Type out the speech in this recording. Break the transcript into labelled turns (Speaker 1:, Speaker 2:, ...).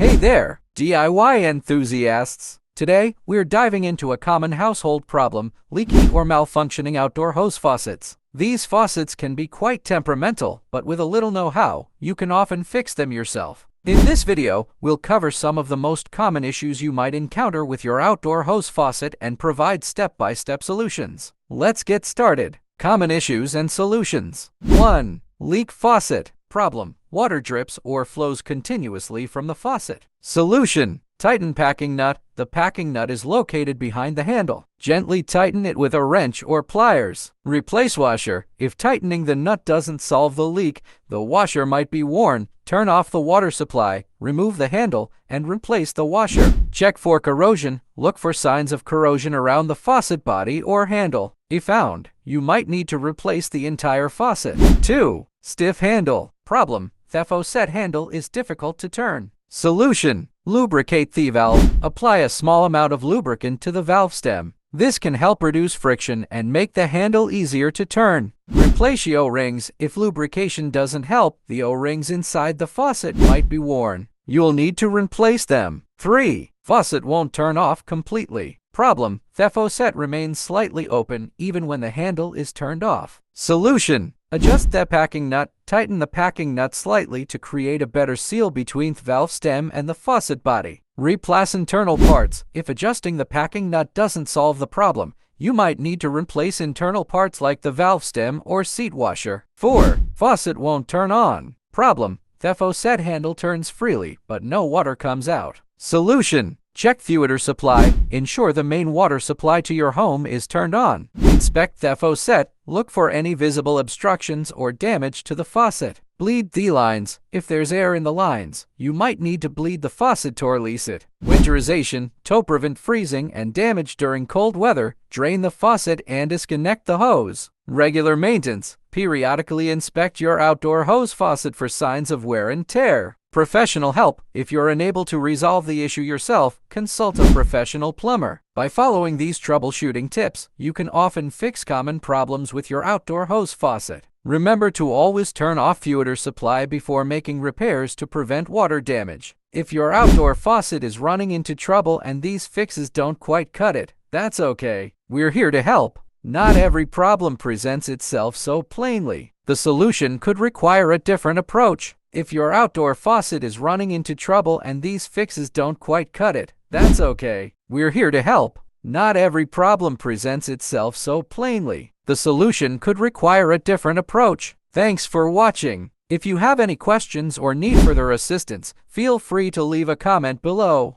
Speaker 1: Hey there, DIY enthusiasts! Today, we're diving into a common household problem, leaky or malfunctioning outdoor hose faucets. These faucets can be quite temperamental, but with a little know-how, you can often fix them yourself. In this video, we'll cover some of the most common issues you might encounter with your outdoor hose faucet and provide step-by-step solutions. Let's get started. Common issues and solutions. 1. Leak faucet. Problem: water drips or flows continuously from the faucet. Solution: tighten packing nut. The packing nut is located behind the handle. Gently tighten it with a wrench or pliers. Replace washer. If tightening the nut doesn't solve the leak, the washer might be worn. Turn off the water supply, remove the handle, and replace the washer. Check for corrosion. Look for signs of corrosion around the faucet body or handle. If found, you might need to replace the entire faucet. 2. Stiff handle. Problem: the Faucet handle is difficult to turn. Solution: lubricate the valve. Apply a small amount of lubricant to the valve stem. This can help reduce friction and make the handle easier to turn. Replace the O-rings. If lubrication doesn't help, the O-rings inside the faucet might be worn. You'll need to replace them. 3. Faucet won't turn off completely. Problem: the faucet remains slightly open even when the handle is turned off. Solution: adjust the packing nut. Tighten the packing nut slightly to create a better seal between the valve stem and the faucet body. Replace internal parts. If adjusting the packing nut doesn't solve the problem, you might need to replace internal parts like the valve stem or seat washer. 4. Faucet won't turn on. Problem: the faucet handle turns freely, but no water comes out. Solution: check the water supply. Ensure the main water supply to your home is turned on. Inspect the faucet. Look for any visible obstructions or damage to the faucet. Bleed the lines. If there's air in the lines, you might need to bleed the faucet to release it. Winterization. To prevent freezing and damage during cold weather, drain the faucet and disconnect the hose. Regular maintenance. Periodically inspect your outdoor hose faucet for signs of wear and tear. Professional help. If you're unable to resolve the issue yourself, consult a professional plumber. By following these troubleshooting tips, you can often fix common problems with your outdoor hose faucet. Remember to always turn off the water supply before making repairs to prevent water damage. If your outdoor faucet is running into trouble and these fixes don't quite cut it, that's okay. We're here to help. Not every problem presents itself so plainly. The solution could require a different approach. If your outdoor faucet is running into trouble and these fixes don't quite cut it, that's okay. We're here to help. Not every problem presents itself so plainly. The solution could require a different approach. Thanks for watching. If you have any questions or need further assistance, feel free to leave a comment below.